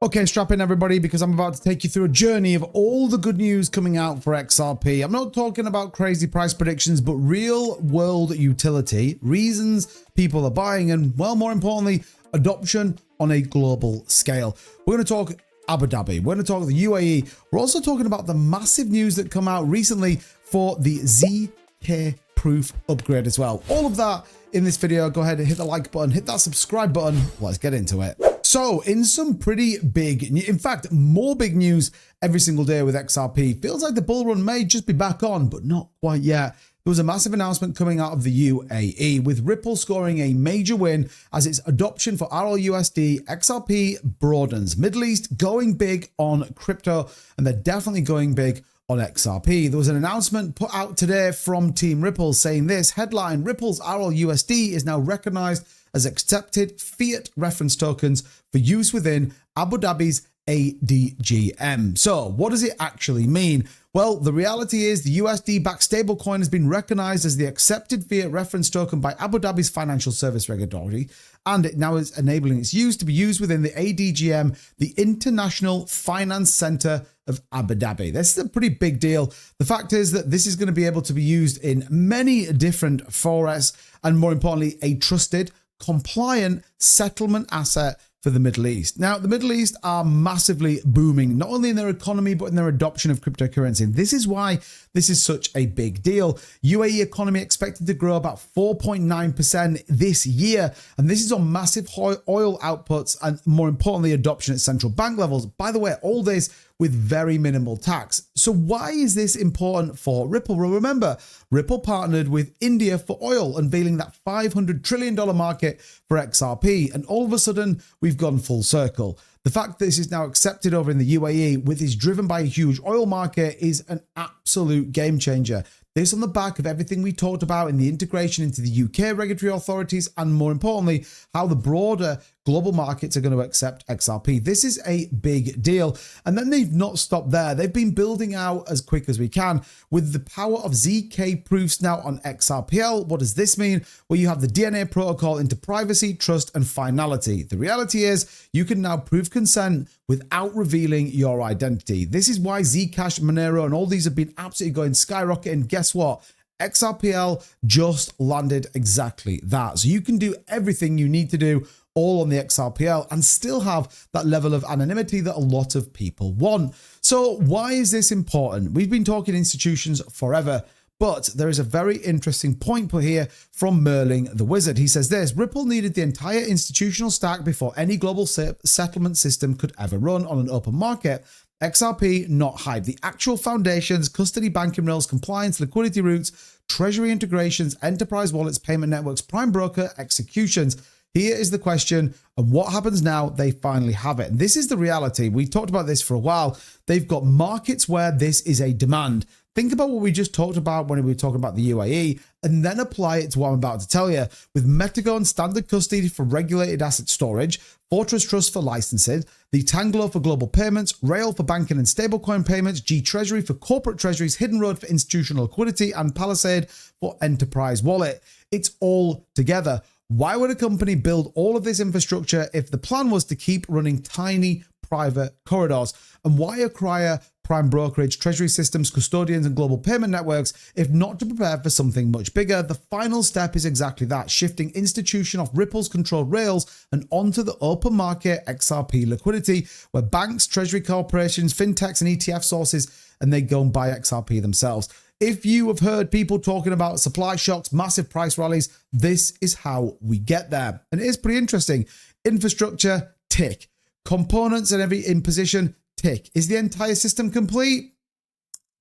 Okay, strap in everybody, because I'm about to take you through a journey of all the good news coming out for XRP. I'm not talking about crazy price predictions, but real world utility, reasons people are buying, and, well, more importantly, adoption on a global scale. We're going to talk Abu Dhabi. We're going to talk the UAE. We're also talking about the massive news that come out recently for the ZK proof upgrade as well. All of that in this video. Go ahead and hit the like button, hit that subscribe button. Let's get into it. So, in some pretty big, in fact, more big news every single day with XRP. Feels like the bull run may just be back on, but not quite yet. There was a massive announcement coming out of the UAE, with Ripple scoring a major win as its adoption for RLUSD XRP broadens. Middle East going big on crypto, and they're definitely going big on XRP. There was an announcement put out today from Team Ripple saying this headline: Ripple's RLUSD is now recognized as accepted fiat reference tokens for use within Abu Dhabi's ADGM. So what does it actually mean? Well, the reality is the USD-backed stablecoin has been recognized as the accepted fiat reference token by Abu Dhabi's Financial Service Regulatory, and it now is enabling its use to be used within the ADGM, the International Finance Center of Abu Dhabi. This is a pretty big deal. The fact is that this is going to be able to be used in many different forests, and more importantly, a trusted, compliant settlement asset for the Middle East. Now, the Middle East are massively booming, not only in their economy, but in their adoption of cryptocurrency. And this is why this is such a big deal. UAE economy expected to grow about 4.9% this year. And this is on massive oil outputs and, more importantly, adoption at central bank levels. By the way, all this with very minimal tax. So why is this important for Ripple? Well, remember, Ripple partnered with India for oil, unveiling that $500 trillion market for XRP. And all of a sudden, we've gone full circle. The fact that this is now accepted over in the UAE, which is driven by a huge oil market, is an absolute game changer. This on the back of everything we talked about in the integration into the UK regulatory authorities, and more importantly, how the broader global markets are going to accept XRP. This is a big deal. And then they've not stopped there. They've been building out as quick as we can with the power of ZK proofs now on XRPL. What does this mean? Well, you have the DNA protocol into privacy, trust, and finality. The reality is you can now prove consent without revealing your identity. This is why Zcash, Monero, and all these have been absolutely going skyrocketing. Guess what? XRPL just landed exactly that. So you can do everything you need to do all on the XRPL and still have that level of anonymity that a lot of people want. So why is this important? We've been talking institutions forever, but there is a very interesting point put here from Merling the Wizard. He says this: Ripple needed the entire institutional stack before any global settlement system could ever run on an open market. XRP, not hype. The actual foundations, custody, banking rails, compliance, liquidity routes, treasury integrations, enterprise wallets, payment networks, prime broker, executions. Here is the question, and what happens now? They finally have it. And this is the reality. We talked about this for a while. They've got markets where this is a demand. Think about what we just talked about when we were talking about the UAE, and then apply it to what I'm about to tell you. With Metagon standard custody for regulated asset storage, Fortress Trust for licensing, the Tanglo for global payments, Rail for banking and stablecoin payments, G Treasury for corporate treasuries, Hidden Road for institutional liquidity, and Palisade for enterprise wallet. It's all together. Why would a company build all of this infrastructure if the plan was to keep running tiny private corridors? And why acquire prime brokerage, treasury systems, custodians, and global payment networks if not to prepare for something much bigger? The final step is exactly that: shifting institution off Ripple's controlled rails and onto the open market XRP liquidity, where banks, treasury corporations, fintechs, and ETF sources, and they go and buy XRP themselves. If you have heard people talking about supply shocks, massive price rallies, this is how we get there. And it is pretty interesting. Infrastructure, tick. Components and every in position, tick. Is the entire system complete?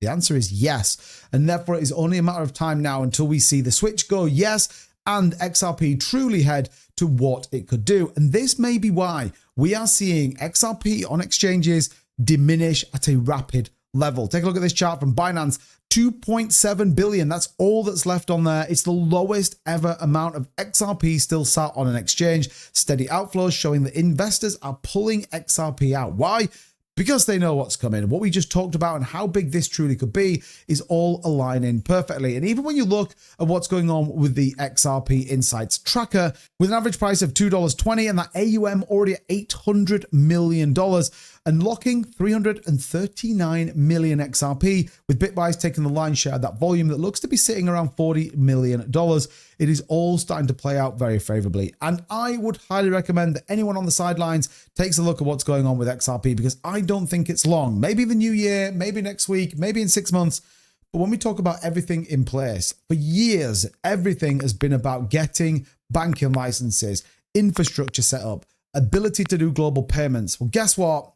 The answer is yes. And therefore, it is only a matter of time now until we see the switch go yes and XRP truly head to what it could do. And this may be why we are seeing XRP on exchanges diminish at a rapid level. Take a look at this chart from Binance. 2.7 billion. That's all that's left on there. It's the lowest ever amount of XRP still sat on an exchange. Steady outflows showing that investors are pulling XRP out. Why? because they know what's coming. What we just talked about and how big this truly could be is all aligning perfectly. And even when you look at what's going on with the XRP Insights tracker, with an average price of $2.20 and that AUM already at $800 million, unlocking 339 million XRP, with BitBuys taking the lion's share of that volume that looks to be sitting around $40 million. It is all starting to play out very favorably. And I would highly recommend that anyone on the sidelines takes a look at what's going on with XRP, because I don't think it's long. Maybe the new year, maybe next week, maybe in 6 months. But when we talk about everything in place, for years, everything has been about getting banking licenses, infrastructure set up, ability to do global payments. Well, guess what?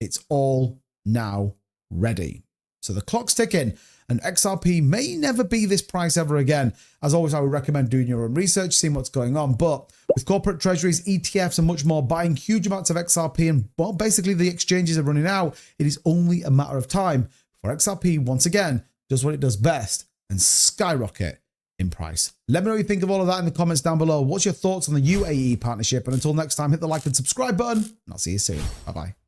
It's all now ready. So the clock's ticking, and XRP may never be this price ever again. As always, I would recommend doing your own research, seeing what's going on. But with corporate treasuries, ETFs, and much more buying huge amounts of XRP, and well, basically the exchanges are running out, it is only a matter of time before XRP once again does what it does best and skyrocket in price. Let me know what you think of all of that in the comments down below. What's your thoughts on the UAE partnership? And until next time, hit the like and subscribe button, and I'll see you soon. Bye-bye.